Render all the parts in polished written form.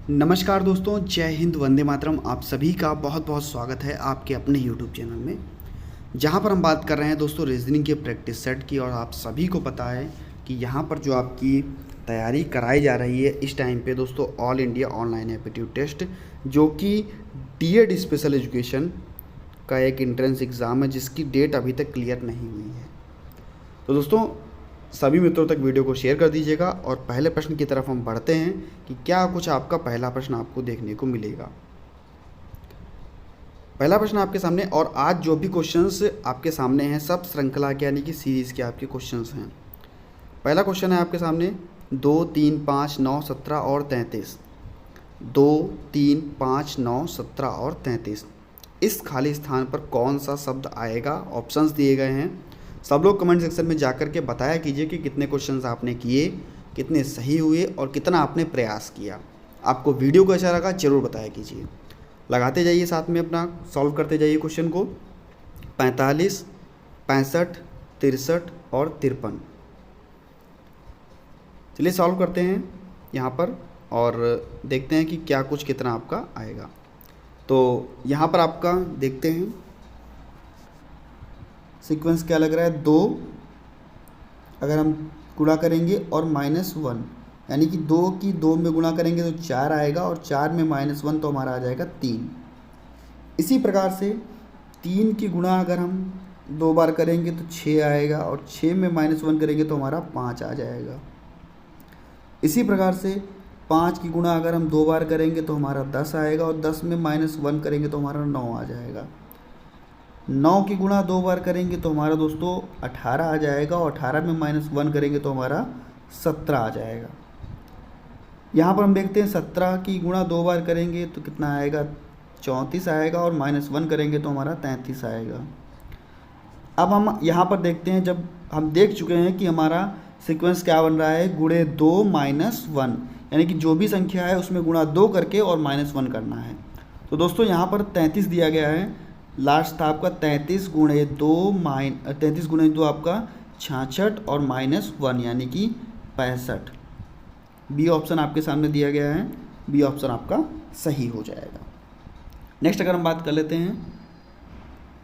नमस्कार दोस्तों, जय हिंद, वंदे मातरम। आप सभी का बहुत बहुत स्वागत है आपके अपने यूट्यूब चैनल में, जहां पर हम बात कर रहे हैं दोस्तों रीजनिंग के प्रैक्टिस सेट की। और आप सभी को पता है कि यहां पर जो आपकी तैयारी कराई जा रही है इस टाइम पे दोस्तों, all India online aptitude test, जो कि डीएड स्पेशल एजुकेशन का एक एंट्रेंस एग्ज़ाम है जिसकी डेट अभी तक क्लियर नहीं हुई है। तो दोस्तों, सभी मित्रों तक वीडियो को शेयर कर दीजिएगा। और पहले प्रश्न की तरफ हम बढ़ते हैं कि क्या कुछ आपका पहला प्रश्न आपको देखने को मिलेगा। पहला प्रश्न आपके सामने, और आज जो भी क्वेश्चंस आपके सामने हैं सब श्रृंखला के यानी कि सीरीज़ के आपके क्वेश्चंस हैं। पहला क्वेश्चन है आपके सामने 2, 3, 5, 9, 17 और 33। 2, 3, 5, 9, 17 और 33 इस खाली स्थान पर कौन सा शब्द आएगा? ऑप्शंस दिए गए हैं। सब लोग कमेंट सेक्शन में जाकर के बताया कीजिए कि कितने क्वेश्चंस आपने किए, कितने सही हुए और कितना आपने प्रयास किया। आपको वीडियो कैसा लगा ज़रूर बताया कीजिए। लगाते जाइए, साथ में अपना सॉल्व करते जाइए क्वेश्चन को। 45, 65, 63 और 53। चलिए सॉल्व करते हैं यहाँ पर और देखते हैं कि क्या कुछ कितना आपका आएगा। तो यहाँ पर आपका देखते हैं सीक्वेंस क्या लग रहा है। 2 अगर हम गुणा करेंगे और -1, यानी कि 2 की 2 में गुणा करेंगे तो 4 आएगा, और 4 में -1 तो हमारा आ जाएगा 3। इसी प्रकार से 3 की गुणा अगर हम 2 बार करेंगे तो 6 आएगा, और 6 में -1 करेंगे तो हमारा 5 आ जाएगा। इसी प्रकार से 5 की गुणा अगर हम 2 बार करेंगे तो हमारा 10 आएगा, और 10 में -1 करेंगे तो हमारा 9 आ जाएगा। 9 की गुणा 2 बार करेंगे तो हमारा दोस्तों 18 आ जाएगा, और 18 में -1 करेंगे तो हमारा 17 आ जाएगा। यहाँ पर हम देखते हैं 17 की गुणा 2 बार करेंगे तो कितना आएगा, 34 आएगा, और -1 करेंगे तो हमारा 33 आएगा। अब हम यहाँ पर देखते हैं, जब हम देख चुके हैं कि हमारा सीक्वेंस क्या बन रहा है, गुणे 2 -1, यानी कि जो भी संख्या है उसमें गुणा 2 करके और -1 करना है। तो दोस्तों यहाँ पर 33 दिया गया है, लास्ट था आपका 33 गुणे 2 आपका 66 और -1 यानी कि 65। बी ऑप्शन आपके सामने दिया गया है, बी ऑप्शन आपका सही हो जाएगा। नेक्स्ट अगर हम बात कर लेते हैं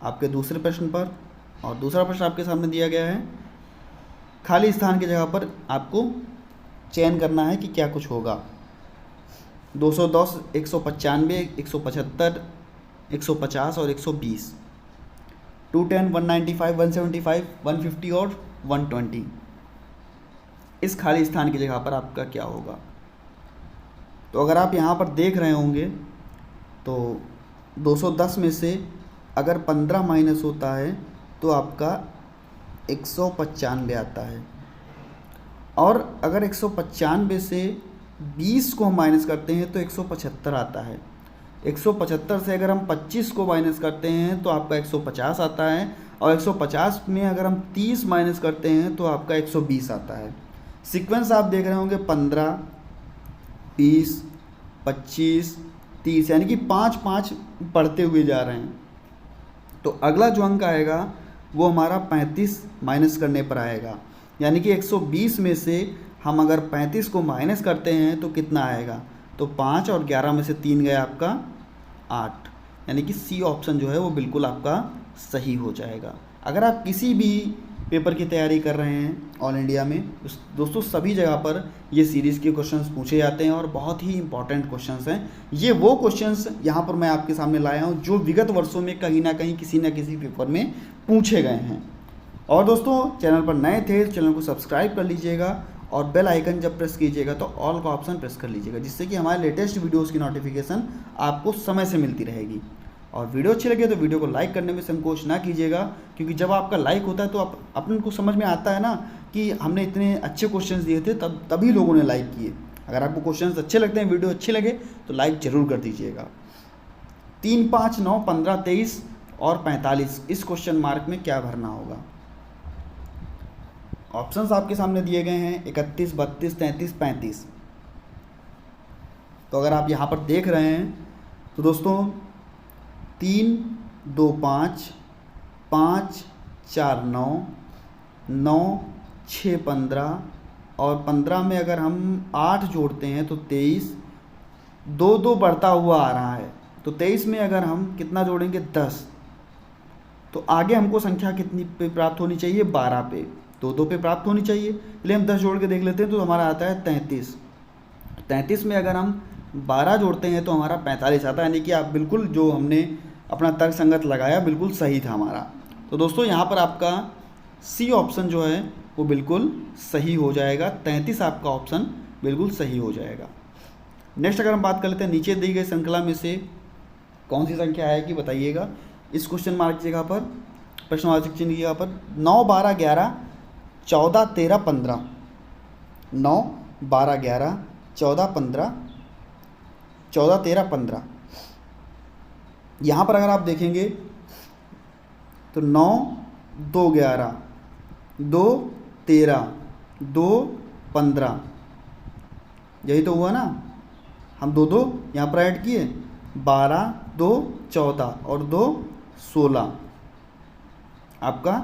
आपके दूसरे प्रश्न पर, और दूसरा प्रश्न आपके सामने दिया गया है, खाली स्थान की जगह पर आपको चयन करना है कि क्या कुछ होगा। 210, 195, 175, 150 और 120, 210, 195, 175, 150 और 120। इस खाली स्थान की जगह पर आपका क्या होगा? तो अगर आप यहाँ पर देख रहे होंगे तो 210 में से अगर 15 माइनस होता है तो आपका 195 आता है, और अगर 195 से 20 को हम माइनस करते हैं तो 175 आता है। 175 से अगर हम 25 को माइनस करते हैं तो आपका 150 आता है, और 150 में अगर हम 30 माइनस करते हैं तो आपका 120 आता है। सीक्वेंस आप देख रहे होंगे 15, 20, 25, 30, यानी कि 5-5 बढ़ते हुए जा रहे हैं। तो अगला जो अंक आएगा वो हमारा 35 माइनस करने पर आएगा, यानी कि 120 में से हम अगर 35 को माइनस करते हैं तो कितना आएगा, तो 5 और 11 में से 3 गया आपका 8, यानी कि सी ऑप्शन जो है वो बिल्कुल आपका सही हो जाएगा। अगर आप किसी भी पेपर की तैयारी कर रहे हैं ऑल इंडिया में, दोस्तों सभी जगह पर ये सीरीज़ के क्वेश्चंस पूछे जाते हैं और बहुत ही इंपॉर्टेंट क्वेश्चंस हैं। ये वो क्वेश्चंस यहाँ पर मैं आपके सामने लाया हूँ जो विगत वर्षों में कहीं ना कहीं किसी न किसी पेपर में पूछे गए हैं। और दोस्तों, चैनल पर नए थे तो चैनल को सब्सक्राइब कर लीजिएगा, और बेल आइकन जब प्रेस कीजिएगा तो ऑल का ऑप्शन प्रेस कर लीजिएगा, जिससे कि हमारे लेटेस्ट वीडियोस की नोटिफिकेशन आपको समय से मिलती रहेगी। और वीडियो अच्छी लगे तो वीडियो को लाइक करने में संकोच ना कीजिएगा, क्योंकि जब आपका लाइक होता है तो अपन को समझ में आता है ना कि हमने इतने अच्छे क्वेश्चंस दिए थे, तभी लोगों ने लाइक किए। अगर आपको क्वेश्चंस अच्छे लगते हैं, वीडियो अच्छी लगे तो लाइक ज़रूर कर दीजिएगा। 3, 5, 9, 15, 23 और 45 इस क्वेश्चन मार्क में क्या भरना होगा? ऑप्शंस आपके सामने दिए गए हैं 31, 32, 33, 35। तो अगर आप यहाँ पर देख रहे हैं तो दोस्तों 3, 2, 5, 5, 4, 9, 9, 6, 15, और 15 में अगर हम 8 जोड़ते हैं तो 23, दो दो बढ़ता हुआ आ रहा है, तो 23 में अगर हम कितना जोड़ेंगे 10, तो आगे हमको संख्या कितनी पे प्राप्त होनी चाहिए 12 पे, दो दो पे प्राप्त होनी चाहिए, इसलिए हम 10 जोड़ के देख लेते हैं तो हमारा आता है 33। 33 में अगर हम 12 जोड़ते हैं तो हमारा 45 आता है, यानी कि आप बिल्कुल जो हमने अपना तर्क संगत लगाया बिल्कुल सही था हमारा। तो दोस्तों यहाँ पर आपका सी ऑप्शन जो है वो बिल्कुल सही हो जाएगा, 33 आपका ऑप्शन बिल्कुल सही हो जाएगा। नेक्स्ट अगर हम बात कर लेते हैं, नीचे दी गई श्रृंखला में से कौन सी संख्या है कि बताइएगा। इस क्वेश्चन मार्क की जगह पर, प्रश्नवाचक चिन्ह की जगह पर 9, 12, 11, 14, 13, 15, 9, 12, 11, 14, 15, 14, 13, 15। यहाँ पर अगर आप देखेंगे तो 9, 2, 11, 2, 13, 2, 15, यही तो हुआ ना। हम दो दो यहाँ पर ऐड किए, 12, 2, 14 और 2, 16। आपका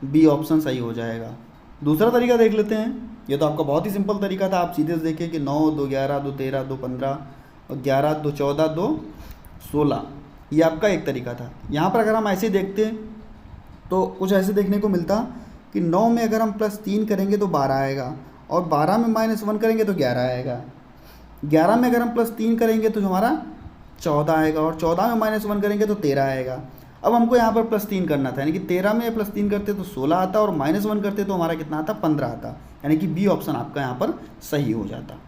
बी ऑप्शन सही हो जाएगा। दूसरा तरीका देख लेते हैं, ये तो आपका बहुत ही सिंपल तरीका था, आप सीधे से देखें कि 9, 2, 11, 2, 13, 2, 15 और 11, 2, 14, 2, 16, ये आपका एक तरीका था। यहाँ पर अगर हम ऐसे देखते तो कुछ ऐसे देखने को मिलता कि 9 में अगर हम +3 करेंगे तो 12 आएगा, और 12 में -1 करेंगे तो 11 आएगा, 11 में अगर हम +3 करेंगे तो हमारा 14 आएगा, और 14 में -1 करेंगे तो 13 आएगा। अब हमको यहाँ पर +3 करना था, यानी कि 13 में +3 करते तो 16 आता, और -1 करते तो हमारा कितना आता 15 आता, यानी कि बी ऑप्शन आपका यहाँ पर सही हो जाता।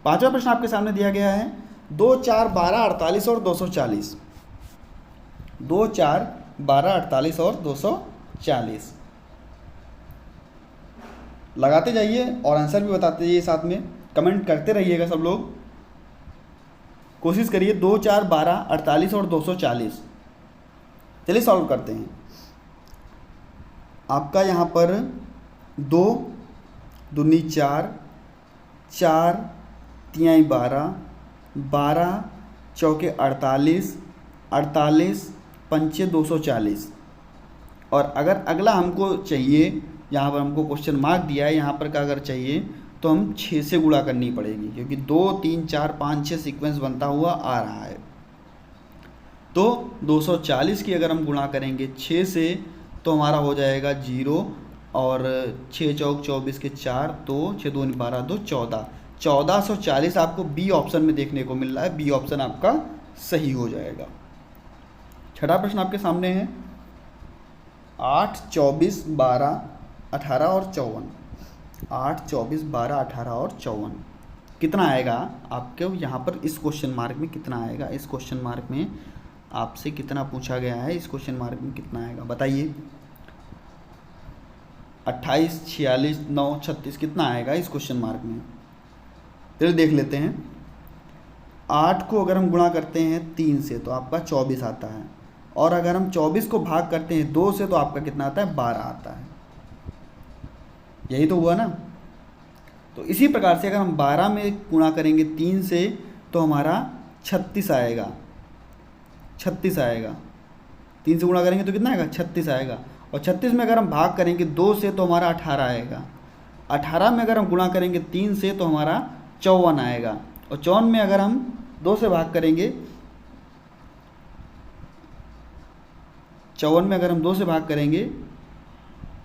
पांचवा प्रश्न आपके सामने दिया गया है 2, 4, 12, 48 और 240। 2, 4, 12, 48 और 240 लगाते जाइए और आंसर भी बताते जाइए, साथ में कमेंट करते रहिएगा सब लोग। कोशिश करिए 2, 4, 12, 48 और 240। चलिए सॉल्व करते हैं। आपका यहाँ पर 2 दूनी 4, 4 तिहाई 12, 12 चौके 48, 48 पंचे 240। और अगर अगला हमको चाहिए, यहाँ पर हमको क्वेश्चन मार्क दिया है, यहाँ पर का अगर चाहिए तो हम 6 से गुणा करनी पड़ेगी, क्योंकि 2, 3, 4, 5, 6 सीक्वेंस बनता हुआ आ रहा है। तो 240 की अगर हम गुणा करेंगे 6 से तो हमारा हो जाएगा 0, और 6 चौक 24 के 4, तो 6 2 12 2 14, 1440 आपको बी ऑप्शन में देखने को मिल रहा है। बी ऑप्शन आपका सही हो जाएगा। छठा प्रश्न आपके सामने है 8, 24, 12, 18 और 54। 8, 24, 12, 18 और 54 कितना आएगा आपके यहाँ पर इस क्वेश्चन मार्क में, कितना आएगा इस क्वेश्चन मार्क में, आपसे कितना पूछा गया है, इस क्वेश्चन मार्क में कितना आएगा बताइए। 28, 46, 9, 36 कितना आएगा इस क्वेश्चन मार्क में। चलिए देख लेते हैं। 8 को अगर हम गुणा करते हैं 3 से तो आपका 24 आता है, और अगर हम 24 को भाग करते हैं 2 से तो आपका कितना आता है 12 आता है। यही तो हुआ ना। तो इसी प्रकार से अगर हम 12 में गुणा करेंगे 3 से तो हमारा 36 आएगा, 36 आएगा। 3 से गुणा करेंगे तो कितना आएगा 36 आएगा, और 36 में अगर हम भाग करेंगे 2 से तो हमारा 18 आएगा। 18 में अगर हम गुणा करेंगे 3 से तो हमारा 54 आएगा, और 54 में अगर हम 2 से भाग करेंगे, 54 में अगर हम 2 से भाग करेंगे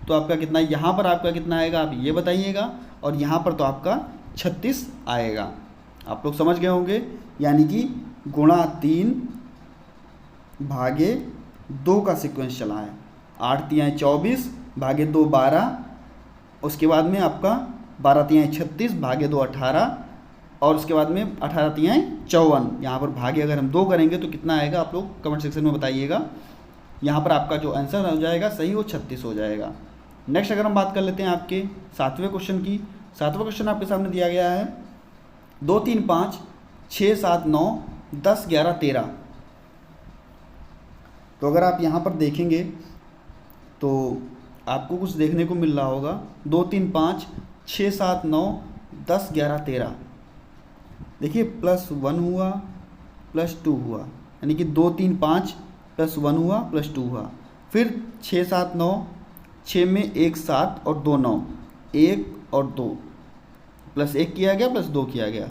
तो आपका कितना, यहाँ पर आपका कितना आएगा आप ये बताइएगा, और यहाँ पर तो आपका 36 आएगा। आप लोग समझ गए होंगे, यानी कि गुणा 3 भागे 2 का सीक्वेंस चला है। 8 तिहाई 24 भागे 2 12, उसके बाद में आपका 12 तिहाई 36 भागे 2 18, और उसके बाद में 18 तिहाई 54। यहाँ पर भागे अगर हम 2 करेंगे तो कितना आएगा आप लोग कमेंट सेक्शन में बताइएगा। यहाँ पर आपका जो आंसर हो जाएगा सही वो 36 हो जाएगा। नेक्स्ट अगर हम बात कर लेते हैं आपके 7वें क्वेश्चन की। 7वां क्वेश्चन आपके सामने दिया गया है 2 3 5 6 7 9 10 11 13। तो अगर आप यहाँ पर देखेंगे तो आपको कुछ देखने को मिल रहा होगा 2 3 5 6 7 9 10 11 13। देखिए +1 हुआ +2 हुआ, यानी कि 2 3 5 +1 हुआ +2 हुआ, फिर 6 7 9, 6 में 1 7 और 2 9, 1 और 2 +1 किया गया +2 किया गया,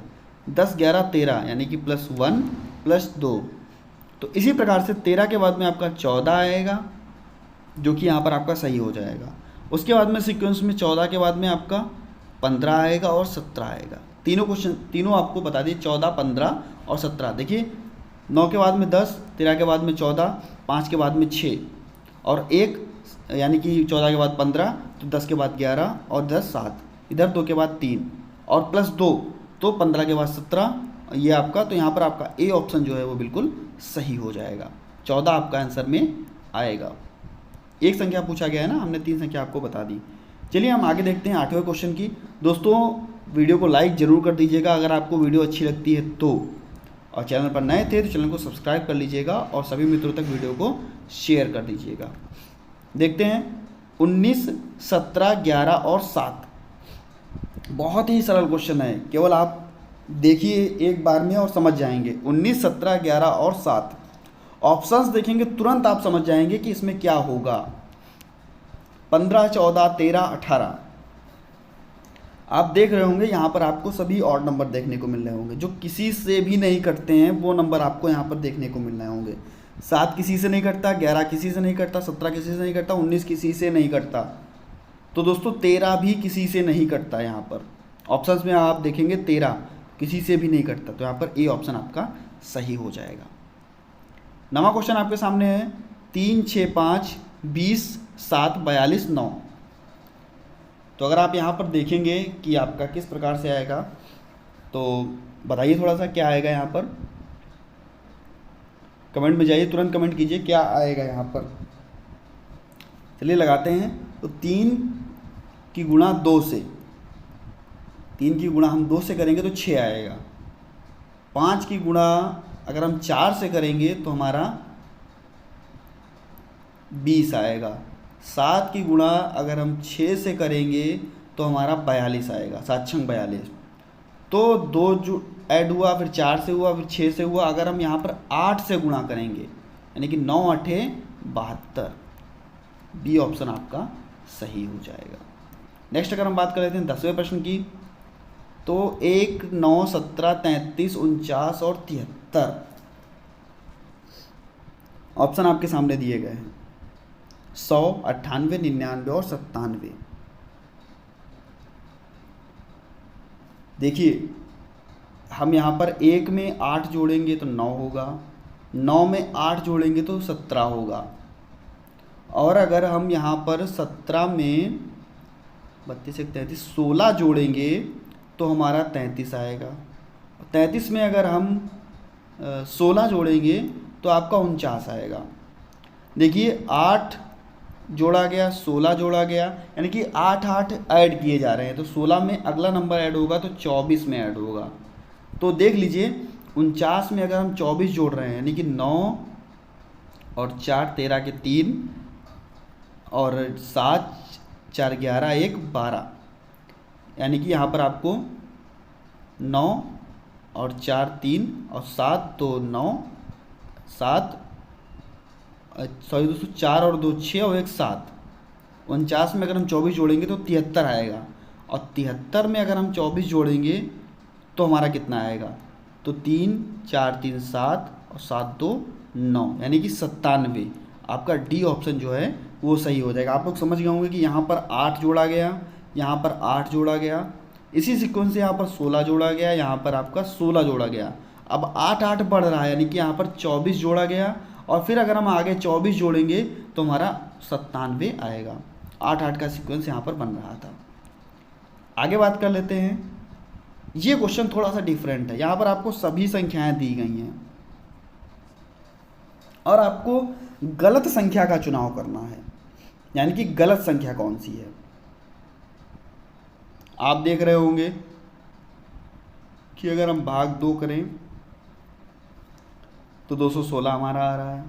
10 11 13 यानी कि +1 +2। तो इसी प्रकार से 13 के बाद में आपका 14 आएगा, जो कि यहाँ पर आपका सही हो जाएगा। उसके बाद में सीक्वेंस में 14 के बाद में आपका 15 आएगा और 17 आएगा। तीनों क्वेश्चन, तीनों आपको बता दिए, 14, 15 और 17। देखिए 9 के बाद में 10, 13 के बाद में 14, 5 के बाद में 6 और 1 यानी कि 14 के बाद 15, तो 10 के बाद 11 और 10 7, इधर 2 के बाद 3 और +2 तो 15 के बाद 17 ये आपका। तो यहाँ पर आपका ए ऑप्शन जो है वो बिल्कुल सही हो जाएगा, 14 आपका आंसर में आएगा। एक संख्या पूछा गया है ना, हमने 3 संख्या आपको बता दी। चलिए हम आगे देखते हैं 8वें क्वेश्चन की। दोस्तों वीडियो को लाइक ज़रूर कर दीजिएगा अगर आपको वीडियो अच्छी लगती है तो, और चैनल पर नए थे तो चैनल को सब्सक्राइब कर लीजिएगा और सभी मित्रों तक वीडियो को शेयर कर दीजिएगा। देखते हैं 19, 17, 11 और 7। बहुत ही सरल क्वेश्चन है, केवल आप देखिए एक बार में और समझ जाएंगे। 19, 17, 11 और 7 ऑप्शंस देखेंगे तुरंत आप समझ जाएंगे कि इसमें क्या होगा। 15, 14, 13, 18 आप देख रहे होंगे, यहाँ पर आपको सभी ऑड नंबर देखने को मिल रहे होंगे, जो किसी से भी नहीं कटते हैं वो नंबर आपको यहाँ पर देखने को मिल रहे होंगे। 7 किसी से नहीं कटता, 11 किसी से नहीं कटता, 17 किसी से नहीं कटता, 19 किसी से नहीं कटता। तो दोस्तों 13 भी किसी से नहीं कटता। यहाँ पर ऑप्शंस में आप देखेंगे 13 किसी से भी नहीं कटता, तो यहाँ पर ए ऑप्शन आपका सही हो जाएगा। नवा क्वेश्चन आपके सामने है 3, 6, 5, 20, 7, 42, 9। तो अगर आप यहाँ पर देखेंगे कि आपका किस प्रकार से आएगा, तो बताइए थोड़ा सा क्या आएगा यहाँ पर, कमेंट में जाइए, तुरंत कमेंट कीजिए क्या आएगा यहाँ पर। चलिए लगाते हैं। तो 3 की गुणा 2 से, 3 की गुणा हम 2 से करेंगे तो 6 आएगा। 5 की गुणा अगर हम 4 से करेंगे तो हमारा 20 आएगा। 7 की गुणा अगर हम 6 से करेंगे तो हमारा 42 आएगा, 7 छंग 42। तो 2 जो ऐड हुआ, फिर 4 से हुआ, फिर 6 से हुआ। अगर हम यहाँ पर 8 से गुणा करेंगे यानी कि 9 8 72, बी ऑप्शन आपका सही हो जाएगा। नेक्स्ट अगर हम बात कर लेते हैं 10वें प्रश्न की, तो 1, 9, 17, 33, 49 और 73 ऑप्शन आपके सामने दिए गए हैं। 100, 98, 99 और 97। देखिए हम यहाँ पर 1 में 8 जोड़ेंगे तो 9 होगा, 9 में 8 जोड़ेंगे तो 17 होगा, और अगर हम यहाँ पर 17 में 32 1 33 16 जोड़ेंगे तो हमारा 33 आएगा। 33 में अगर हम 16 जोड़ेंगे तो आपका 49 आएगा। देखिए 8 जोड़ा गया, 16 जोड़ा गया, यानी कि 8 8 ऐड किए जा रहे हैं। तो 16 में अगला नंबर ऐड होगा तो 24 में ऐड होगा। तो देख लीजिए 49 में अगर हम 24 जोड़ रहे हैं यानी कि 9 और 4 13 के 3 और 7 4 11 1 12, यानी कि यहाँ पर आपको 9 और 4 3 और 7 2 9 7 सॉरी दोस्तों 4 और 2 6 और 1 7। 49 में अगर हम 24 जोड़ेंगे तो 73 आएगा, और 73 में अगर हम 24 जोड़ेंगे तो हमारा कितना आएगा, तो 3 4 3 7 और 7 2 9, यानी कि 97। आपका डी ऑप्शन जो है वो सही हो जाएगा। आप लोग समझ गए होंगे कि यहाँ पर 8 जोड़ा गया, यहाँ पर 8 जोड़ा गया, इसी सीक्वेंस से यहाँ पर 16 जोड़ा गया, यहाँ पर आपका 16 जोड़ा गया। अब 8 8 बढ़ रहा है यानी कि यहाँ पर 24 जोड़ा गया, और फिर अगर हम आगे 24 जोड़ेंगे तो हमारा 97 आएगा। 8 8 का सीक्वेंस यहाँ पर बन रहा था। आगे बात कर लेते हैं। ये क्वेश्चन थोड़ा सा डिफरेंट है, यहाँ पर आपको सभी संख्याएं दी गई हैं और आपको गलत संख्या का चुनाव करना है, यानी कि गलत संख्या कौन सी है। आप देख रहे होंगे कि अगर हम भाग 2 करें तो 216 हमारा आ रहा है,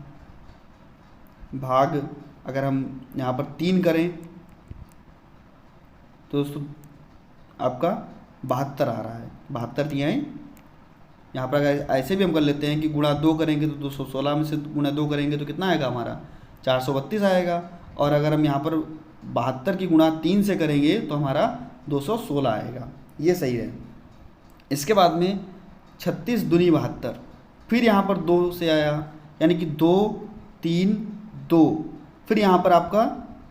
भाग अगर हम यहाँ पर 3 करें तो दोस्तों आपका 72 आ रहा है। 72 दिया है। यहाँ पर अगर ऐसे भी हम कर लेते हैं कि गुणा 2 करेंगे तो 216 में से गुणा 2 करेंगे तो कितना आएगा हमारा 432 आएगा, और अगर हम यहाँ पर 72 की गुणा 3 से करेंगे तो हमारा 216 आएगा। ये सही है। इसके बाद में 36 दूनी 72, फिर यहाँ पर 2 से आया यानी कि 2 3 2, फिर यहाँ पर आपका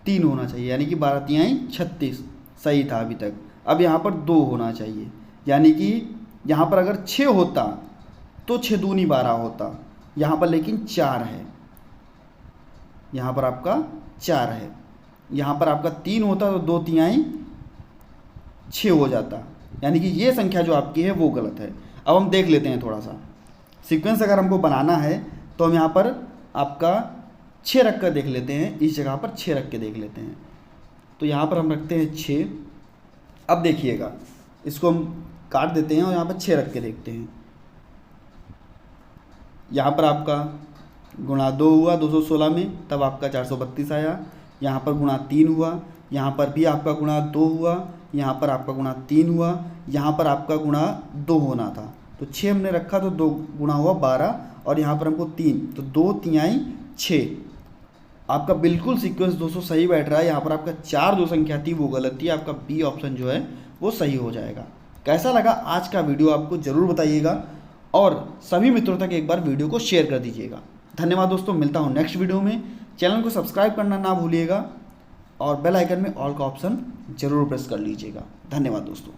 3 होना चाहिए यानी कि 12 तिहाई 36 सही था अभी तक। अब यहाँ पर 2 होना चाहिए यानी कि यहाँ पर अगर 6 होता तो 6 दूनी 12 होता, यहाँ पर लेकिन 4 है, यहाँ पर आपका 4 है, यहाँ पर आपका 3 होता तो 2 तिहाई 6 हो जाता, यानी कि ये संख्या जो आपकी है वो गलत है। अब हम देख लेते हैं थोड़ा सा सीक्वेंस अगर हमको बनाना है तो हम यहाँ पर आपका 6 रख कर देख लेते हैं, इस जगह पर 6 रख के देख लेते हैं। तो यहाँ पर हम रखते हैं 6। अब देखिएगा इसको हम काट देते हैं और यहाँ पर 6 रख के देखते हैं। यहाँ पर आपका गुणा 2 हुआ 216 में, तब आपका 432 आया। यहाँ पर गुणा 3 हुआ, यहाँ पर भी आपका गुणा 2 हुआ, यहाँ पर आपका गुणा 3 हुआ, यहाँ पर आपका गुणा 2 होना था तो 6 हमने रखा तो 2 गुणा हुआ 12, और यहाँ पर हमको 3 तो 2 तिहाई 6। आपका बिल्कुल सीक्वेंस दोस्तों सही बैठ रहा है। यहाँ पर आपका 4 जो संख्या थी वो गलत थी, आपका बी ऑप्शन जो है वो सही हो जाएगा। कैसा लगा आज का वीडियो आपको ज़रूर बताइएगा और सभी मित्रों तक एक बार वीडियो को शेयर कर दीजिएगा। धन्यवाद दोस्तों, मिलता हूँ नेक्स्ट वीडियो में। चैनल को सब्सक्राइब करना ना भूलिएगा और बेल आइकन में ऑल का ऑप्शन ज़रूर प्रेस कर लीजिएगा। धन्यवाद दोस्तों।